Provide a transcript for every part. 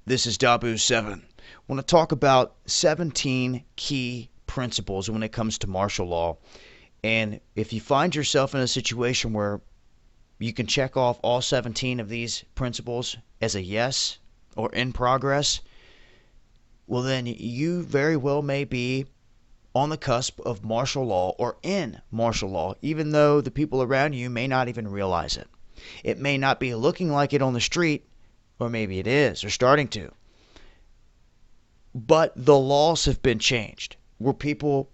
This is Dabu7. I want to talk about 17 key principles when it comes to martial law. And if you find yourself in a situation where you can check off all 17 of these principles as a yes or in progress, well then you very well may be on the cusp of martial law or in martial law, even though the people around you may not even realize it. It may not be looking like it on the street, or maybe it is, or starting to. But the laws have been changed, where people,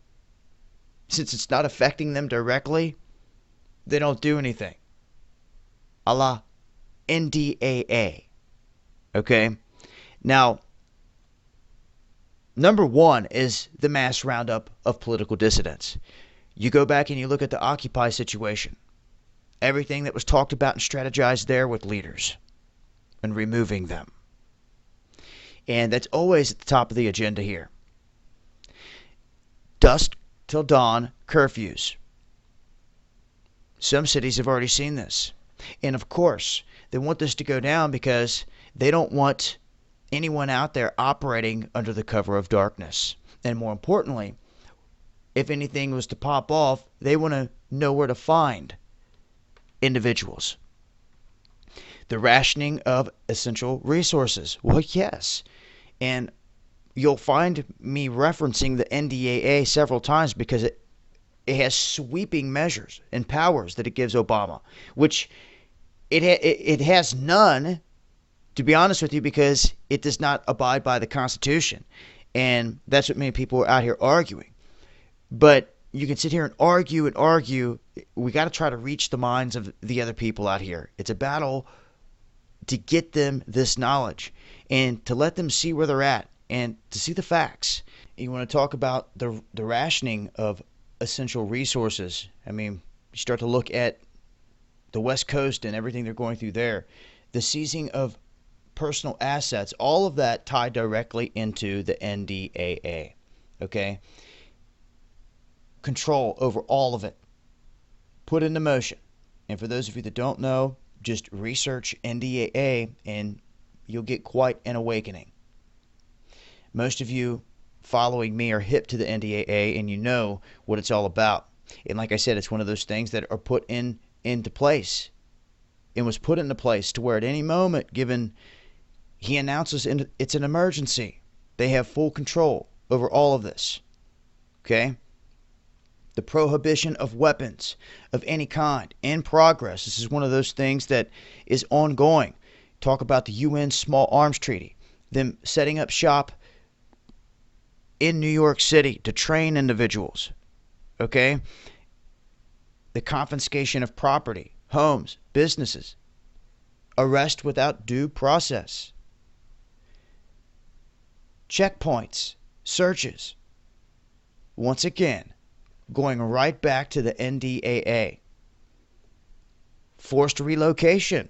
since it's not affecting them directly, they don't do anything. A la NDAA. Okay? Now, number one is the mass roundup of political dissidents. You go back and you look at the Occupy situation. Everything that was talked about and strategized there with leaders and removing them. And that's always at the top of the agenda here. Dusk till dawn curfews. Some cities have already seen this. And of course, they want this to go down because they don't want anyone out there operating under the cover of darkness. And more importantly, if anything was to pop off, they want to know where to find individuals. The rationing of essential resources. Well, yes. And you'll find me referencing the NDAA several times because it has sweeping measures and powers that it gives Obama, which it has none, to be honest with you, because it does not abide by the Constitution. And that's what many people are out here arguing. But you can sit here and argue and argue. We got to try to reach the minds of the other people out here. It's a battle to get them this knowledge and to let them see where they're at and to see the facts. You want to talk about the rationing of essential resources. I mean, you start to look at the West Coast and everything they're going through there. The seizing of personal assets, all of that tied directly into the NDAA. Okay? Control over all of it. Put into motion. And for those of you that don't know, just research NDAA and you'll get quite an awakening. Most of you following me are hip to the NDAA and you know what it's all about. And like I said, it's one of those things that are put into place. It was put into place to where at any moment, given he announces it's an emergency, they have full control over all of this. Okay? The prohibition of weapons of any kind in progress. This is one of those things that is ongoing. Talk about the UN Small Arms Treaty. Them setting up shop in New York City to train individuals. Okay? The confiscation of property, homes, businesses. Arrest without due process. Checkpoints, searches. Once again, going right back to the NDAA. Forced relocation.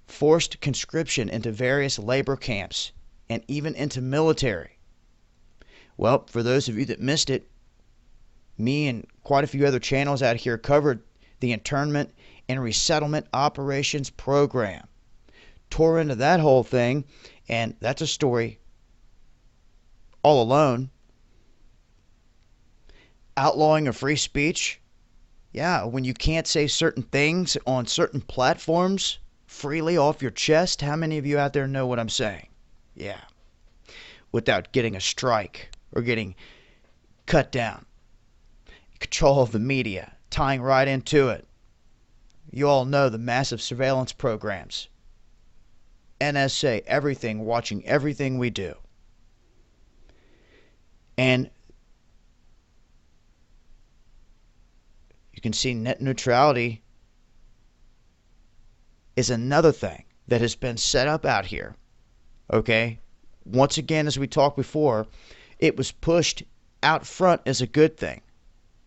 Forced conscription into various labor camps and even into military. Well, for those of you that missed it, me and quite a few other channels out here covered the internment and resettlement operations program. Tore into that whole thing, and that's a story all alone. Outlawing of free speech. Yeah, when you can't say certain things on certain platforms freely off your chest. How many of you out there know what I'm saying? Yeah. Without getting a strike or getting cut down. Control of the media, tying right into it. You all know the massive surveillance programs. NSA, everything, watching everything we do. And you can see net neutrality is another thing that has been set up out here. Okay? Once again, as we talked before, it was pushed out front as a good thing,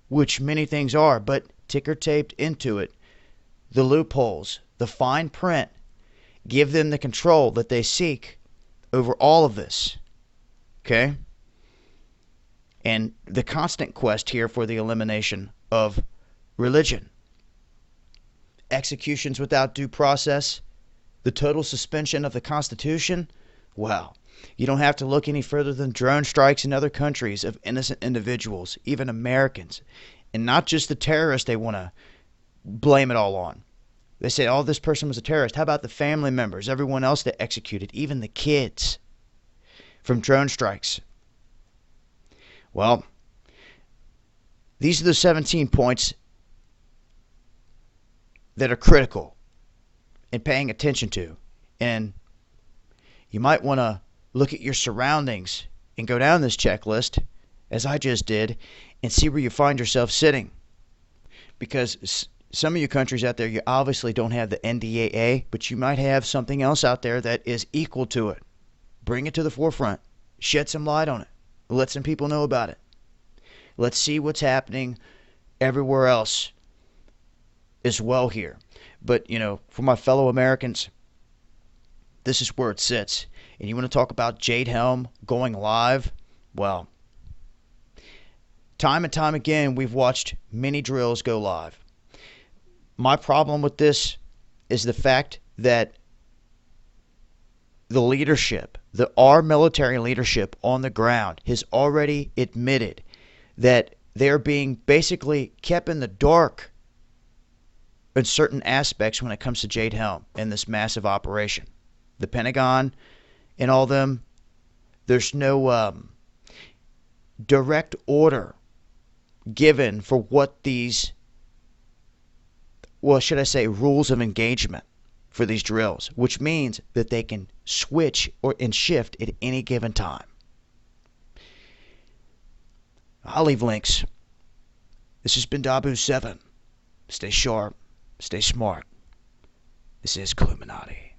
which many things are, but ticker taped into it. The loopholes, the fine print, give them the control that they seek over all of this. Okay? And the constant quest here for the elimination of religion. Executions without due process. The total suspension of the Constitution? Well, you don't have to look any further than drone strikes in other countries of innocent individuals, even Americans. And not just the terrorists they want to blame it all on. They say, oh, this person was a terrorist. How about the family members, everyone else that executed, even the kids from drone strikes? Well, these are the 17 points that are critical in paying attention to. And you might want to look at your surroundings and go down this checklist, as I just did, and see where you find yourself sitting. Because some of you countries out there, you obviously don't have the NDAA, but you might have something else out there that is equal to it. Bring it to the forefront. Shed some light on it. Let some people know about it. Let's see what's happening everywhere else as well here. But, for my fellow Americans, this is where it sits. And you want to talk about Jade Helm going live? Well, time and time again, we've watched many drills go live. My problem with this is the fact that the leadership, our military leadership on the ground has already admitted that they're being basically kept in the dark in certain aspects when it comes to Jade Helm and this massive operation. The Pentagon and all them, there's no direct order given for what these, should I say, rules of engagement for these drills, which means that they can switch and shift at any given time. I'll leave links. This has been Dabu7. Stay sharp. Stay smart. This is Illuminati.